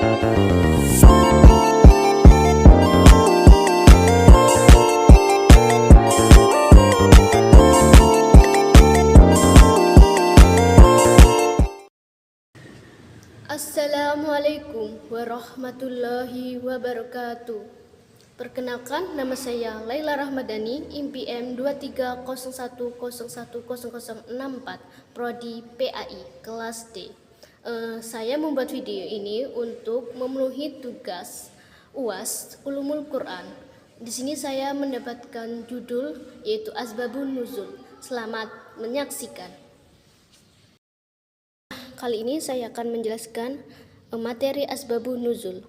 Assalamualaikum warahmatullahi wabarakatuh. Perkenalkan, nama saya Laila Rahmadani, IMPM 2301010064, Prodi PAI, kelas D. Saya membuat video ini untuk memenuhi tugas UAS Ulumul Quran. Di sini saya mendapatkan judul yaitu Asbabun Nuzul. Selamat menyaksikan. Kali ini saya akan menjelaskan materi Asbabun Nuzul.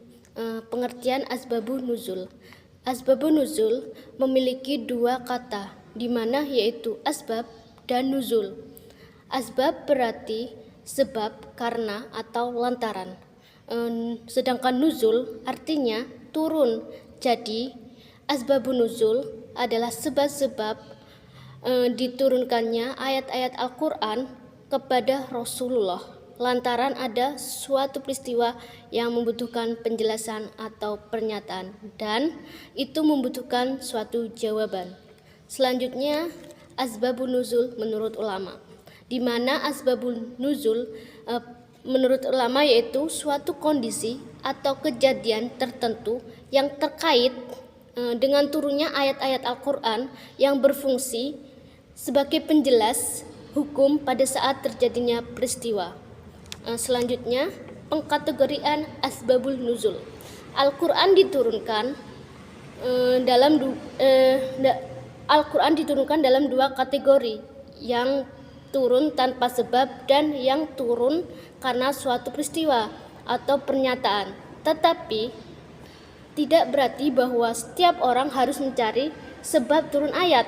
Pengertian Asbabun Nuzul. Asbabun Nuzul memiliki dua kata, di mana yaitu asbab dan nuzul. Asbab berarti sebab, karena, atau lantaran. Sedangkan nuzul artinya turun. Jadi Asbabun Nuzul adalah sebab-sebab diturunkannya ayat-ayat Al-Quran kepada Rasulullah lantaran ada suatu peristiwa yang membutuhkan penjelasan atau pernyataan, dan itu membutuhkan suatu jawaban. Selanjutnya, Asbabun Nuzul menurut ulama, di mana Asbabun Nuzul menurut ulama yaitu suatu kondisi atau kejadian tertentu yang terkait dengan turunnya ayat-ayat Al-Quran yang berfungsi sebagai penjelas hukum pada saat terjadinya peristiwa. Selanjutnya, pengkategorian Asbabul Nuzul. Al-Quran diturunkan dalam dua kategori, yang turun tanpa sebab dan yang turun karena suatu peristiwa atau pernyataan. Tetapi tidak berarti bahwa setiap orang harus mencari sebab turun ayat.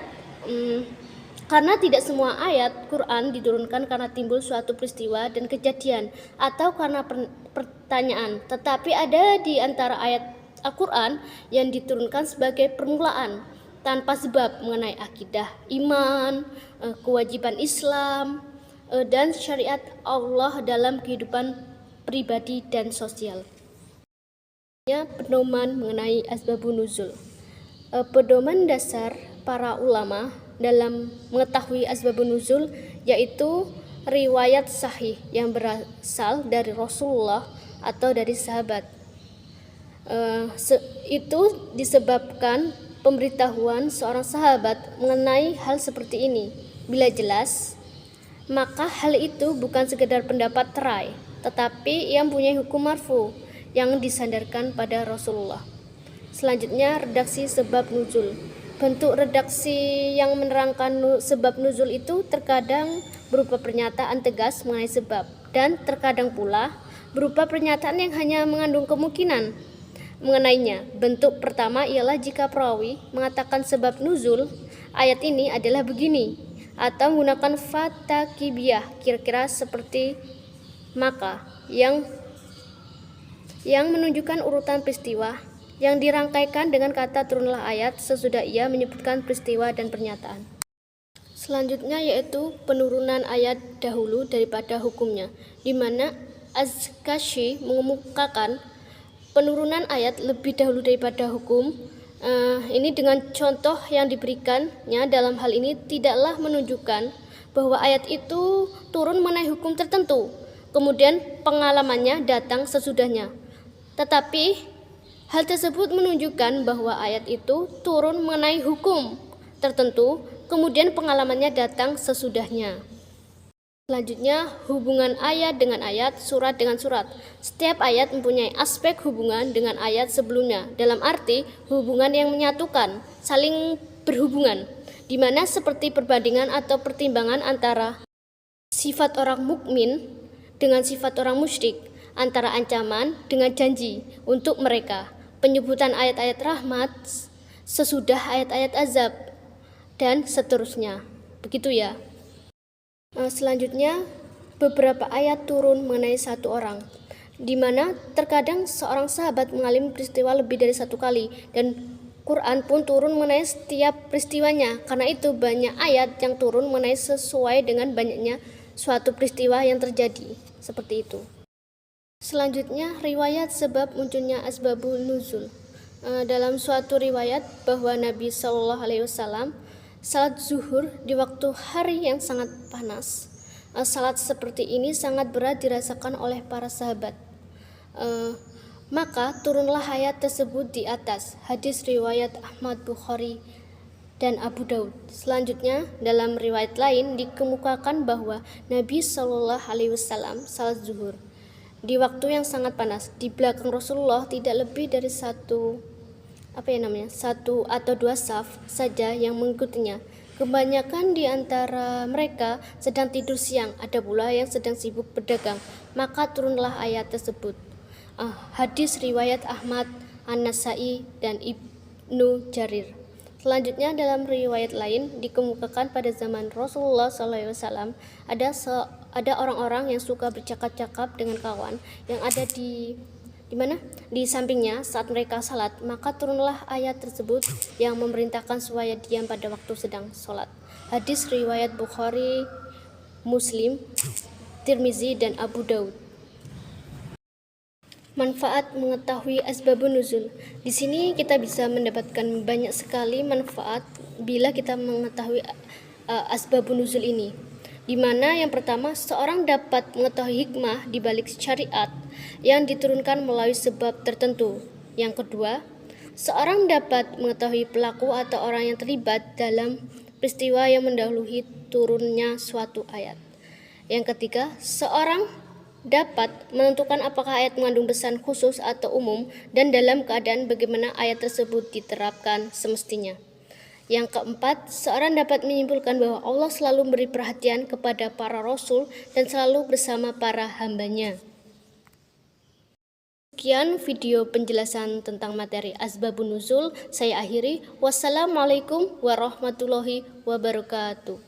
Karena tidak semua ayat Quran diturunkan karena timbul suatu peristiwa dan kejadian atau karena pertanyaan, tetapi ada di antara ayat Al-Quran yang diturunkan sebagai permulaan tanpa sebab mengenai akidah, iman, kewajiban Islam, dan syariat Allah dalam kehidupan pribadi dan sosial. Pedoman mengenai Asbabun Nuzul. Pedoman dasar para ulama dalam mengetahui Asbabun Nuzul yaitu riwayat sahih yang berasal dari Rasulullah atau dari sahabat. Itu disebabkan pemberitahuan seorang sahabat mengenai hal seperti ini. Bila jelas, maka hal itu bukan sekedar pendapat terai, tetapi yang punya hukum marfu yang disandarkan pada Rasulullah. Selanjutnya, redaksi sebab nuzul. Bentuk redaksi yang menerangkan sebab nuzul itu terkadang berupa pernyataan tegas mengenai sebab, dan terkadang pula berupa pernyataan yang hanya mengandung kemungkinan mengenainya. Bentuk pertama ialah jika perawi mengatakan sebab nuzul ayat ini adalah begini, atau menggunakan fatakibiyah, kira-kira seperti maka, yang menunjukkan urutan peristiwa yang dirangkaikan dengan kata turunlah ayat sesudah ia menyebutkan peristiwa dan pernyataan. Selanjutnya yaitu penurunan ayat dahulu daripada hukumnya, di mana Az-Kashi mengemukakan penurunan ayat lebih dahulu daripada hukum. Ini dengan contoh yang diberikannya dalam hal ini tidaklah menunjukkan bahwa ayat itu turun mengenai hukum tertentu, kemudian pengalamannya datang sesudahnya. Tetapi hal tersebut menunjukkan bahwa ayat itu turun mengenai hukum tertentu, kemudian pengalamannya datang sesudahnya. Selanjutnya, hubungan ayat dengan ayat, surat dengan surat. Setiap ayat mempunyai aspek hubungan dengan ayat sebelumnya, dalam arti hubungan yang menyatukan, saling berhubungan, di mana seperti perbandingan atau pertimbangan antara sifat orang mukmin dengan sifat orang musyrik, antara ancaman dengan janji untuk mereka, penyebutan ayat-ayat rahmat sesudah ayat-ayat azab, dan seterusnya. Begitu ya. Selanjutnya, beberapa ayat turun mengenai satu orang, di mana terkadang seorang sahabat mengalami peristiwa lebih dari satu kali, dan Quran pun turun mengenai setiap peristiwanya. Karena itu banyak ayat yang turun mengenai sesuai dengan banyaknya suatu peristiwa yang terjadi. Seperti itu. Selanjutnya, riwayat sebab munculnya asbabun nuzul. Dalam suatu riwayat bahwa Nabi Shallallahu Alaihi Wasallam salat zuhur di waktu hari yang sangat panas. Salat seperti ini sangat berat dirasakan oleh para sahabat. Maka turunlah ayat tersebut di atas. Hadis riwayat Ahmad, Bukhari, dan Abu Daud. Selanjutnya, dalam riwayat lain dikemukakan bahwa Nabi Shallallahu Alaihi Wasallam salat zuhur di waktu yang sangat panas. Di belakang Rasulullah tidak lebih dari satu atau dua saf saja yang mengikutinya. Kebanyakan di antara mereka sedang tidur siang, ada pula yang sedang sibuk berdagang. Maka turunlah ayat tersebut. Hadis riwayat Ahmad, An-Nasai, dan Ibnu Jarir. Selanjutnya, dalam riwayat lain dikemukakan pada zaman Rasulullah SAW ada orang-orang yang suka bercakap-cakap dengan kawan yang ada di sampingnya saat mereka salat. Maka turunlah ayat tersebut yang memerintahkan supaya diam pada waktu sedang salat. Hadis riwayat Bukhari, Muslim, Tirmizi, dan Abu Daud. Manfaat mengetahui asbabun nuzul. Di sini kita bisa mendapatkan banyak sekali manfaat bila kita mengetahui asbabun nuzul ini. Di mana yang pertama, seorang dapat mengetahui hikmah di balik syariat yang diturunkan melalui sebab tertentu. Yang kedua, seorang dapat mengetahui pelaku atau orang yang terlibat dalam peristiwa yang mendahului turunnya suatu ayat. Yang ketiga, seorang dapat menentukan apakah ayat mengandung pesan khusus atau umum dan dalam keadaan bagaimana ayat tersebut diterapkan semestinya. Yang keempat, seorang dapat menyimpulkan bahwa Allah selalu memberi perhatian kepada para rasul dan selalu bersama para hambanya. Sekian video penjelasan tentang materi asbabun nuzul. Saya akhiri. Wassalamualaikum warahmatullahi wabarakatuh.